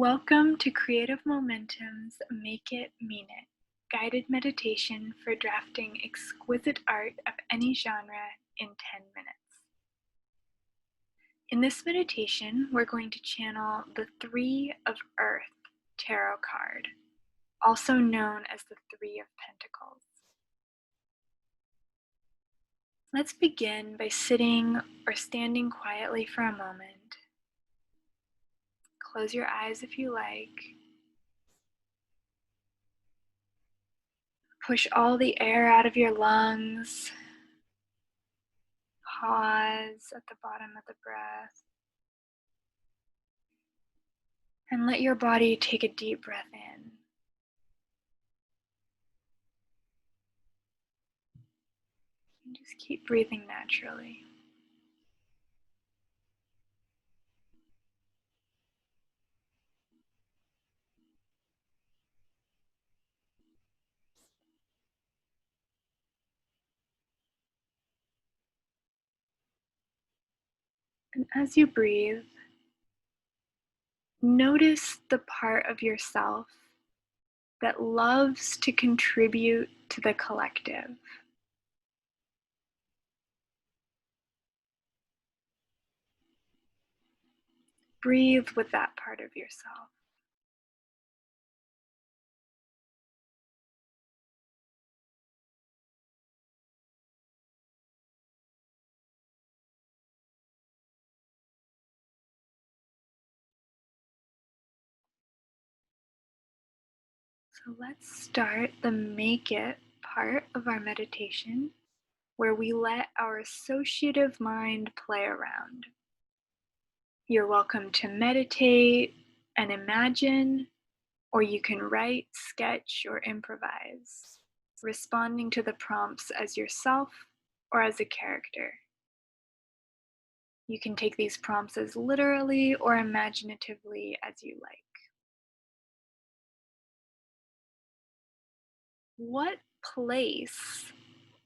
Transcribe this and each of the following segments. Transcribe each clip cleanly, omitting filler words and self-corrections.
Welcome to Creative Momentum's Make It Mean It, guided meditation for drafting exquisite art of any genre in 10 minutes. In this meditation, we're going to channel the Three of Earth tarot card, also known as the Three of Pentacles. Let's begin by sitting or standing quietly for a moment. Close your eyes if you like. Push all the air out of your lungs. Pause at the bottom of the breath. And let your body take a deep breath in. And just keep breathing naturally. And as you breathe, notice the part of yourself that loves to contribute to the collective. Breathe with that part of yourself. So let's start the make it part of our meditation, where we let our associative mind play around. You're welcome to meditate and imagine, or you can write, sketch, or improvise, responding to the prompts as yourself or as a character. You can take these prompts as literally or imaginatively as you like. What place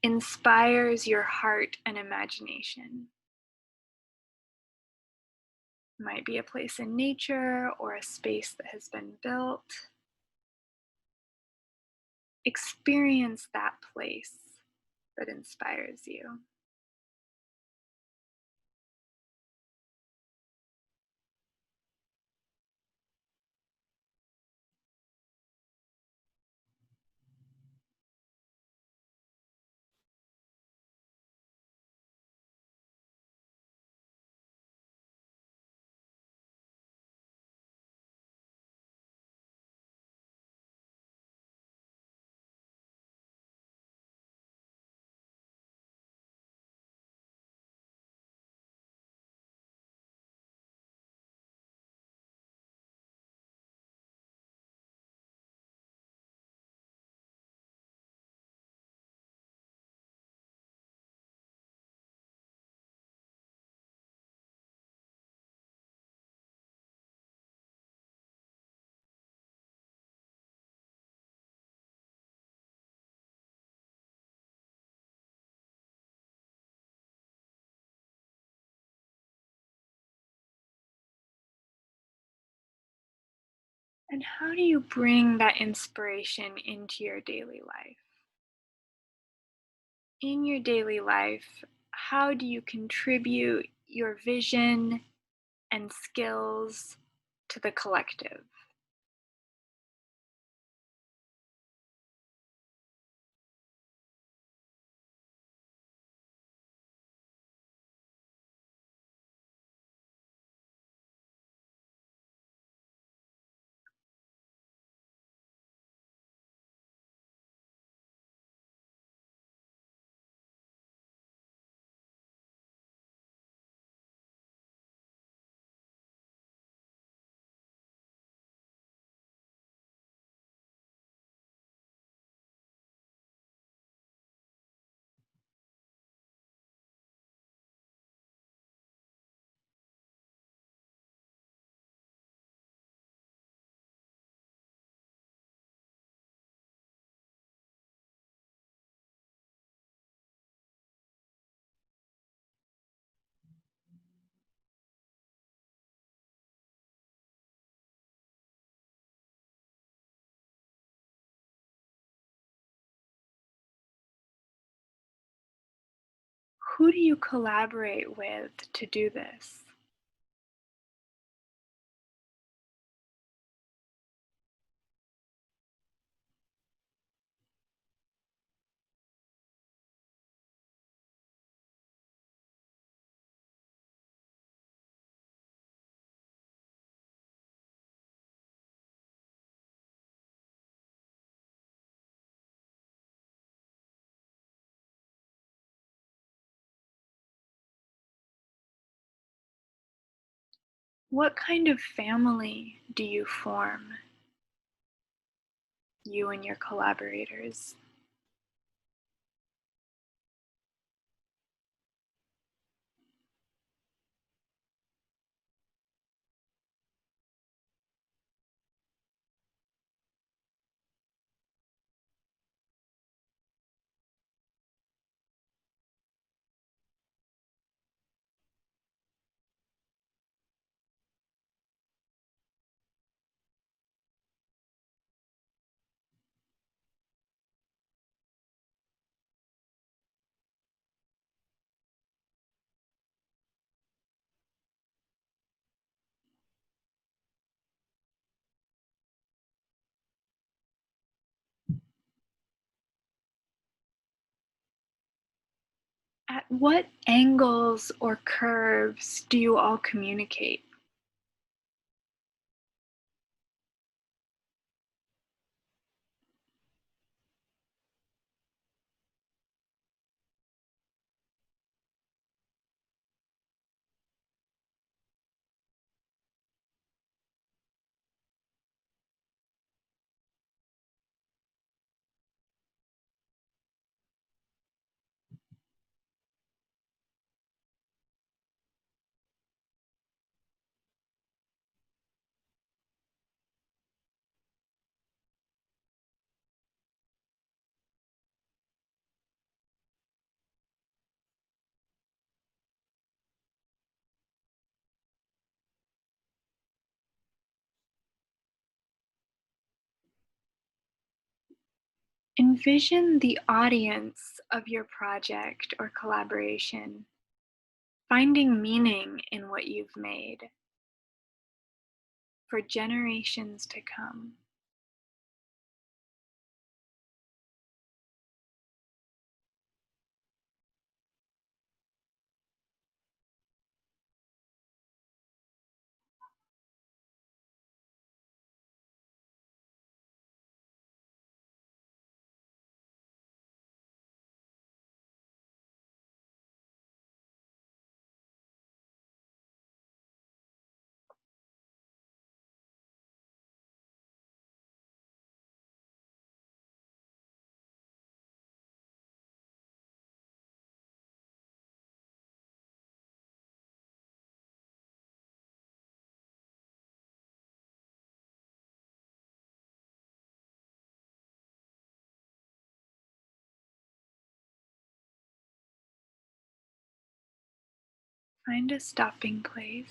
inspires your heart and imagination? It might be a place in nature or a space that has been built. Experience that place that inspires you. And how do you bring that inspiration into your daily life? In your daily life, how do you contribute your vision and skills to the collective? Who do you collaborate with to do this? What kind of family do you form, you and your collaborators? At what angles or curves do you all communicate? Envision the audience of your project or collaboration finding meaning in what you've made for generations to come. Find a stopping place.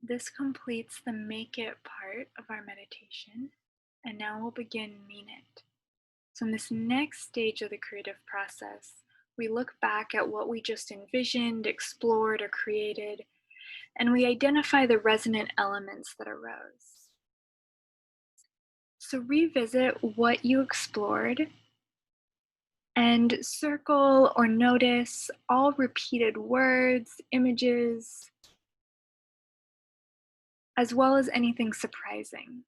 This completes the make it part of our meditation, and now we'll begin mean it. So, in this next stage of the creative process, we look back at what we just envisioned, explored, or created, and we identify the resonant elements that arose. So, revisit what you explored and circle or notice all repeated words, images, as well as anything surprising.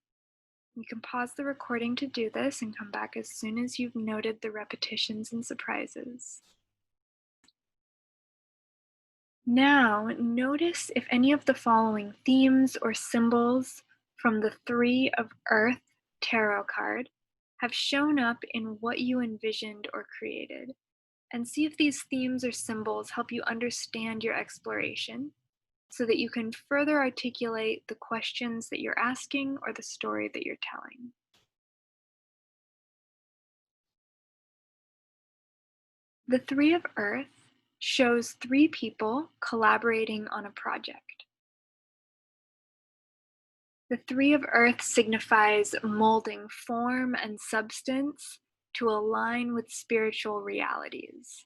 You can pause the recording to do this and come back as soon as you've noted the repetitions and surprises. Now, notice if any of the following themes or symbols from the Three of Earth tarot card have shown up in what you envisioned or created, and see if these themes or symbols help you understand your exploration so that you can further articulate the questions that you're asking or the story that you're telling. The Three of Earth shows three people collaborating on a project. The Three of Earth signifies molding form and substance to align with spiritual realities.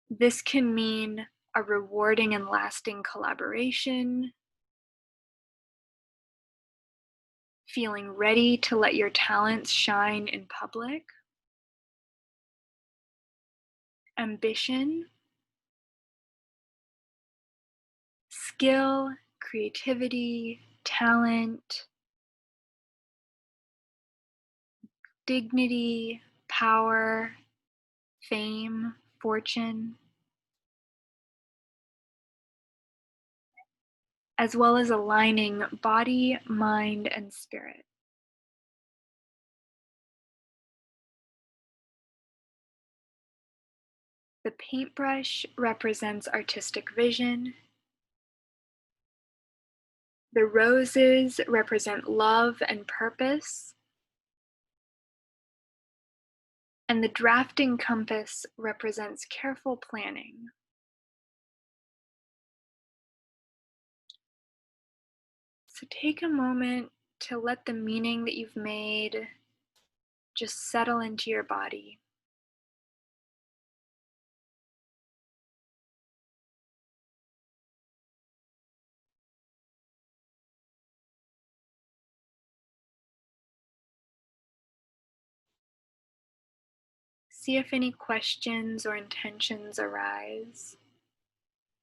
This can mean a rewarding and lasting collaboration, feeling ready to let your talents shine in public, ambition, skill, creativity, talent, dignity, power, fame, fortune, as well as aligning body, mind, and spirit. The paintbrush represents artistic vision. The roses represent love and purpose. And the drafting compass represents careful planning. So take a moment to let the meaning that you've made just settle into your body. See if any questions or intentions arise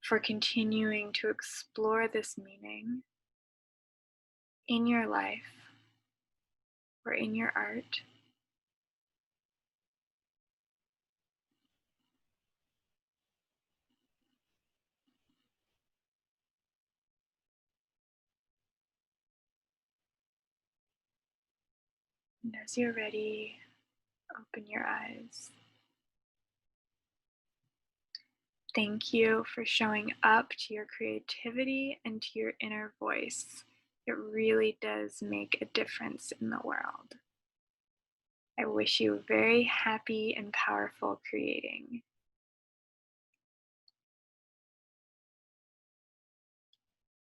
for continuing to explore this meaning in your life or in your art. And as you're ready, open your eyes. Thank you for showing up to your creativity and to your inner voice. It really does make a difference in the world. I wish you very happy and powerful creating.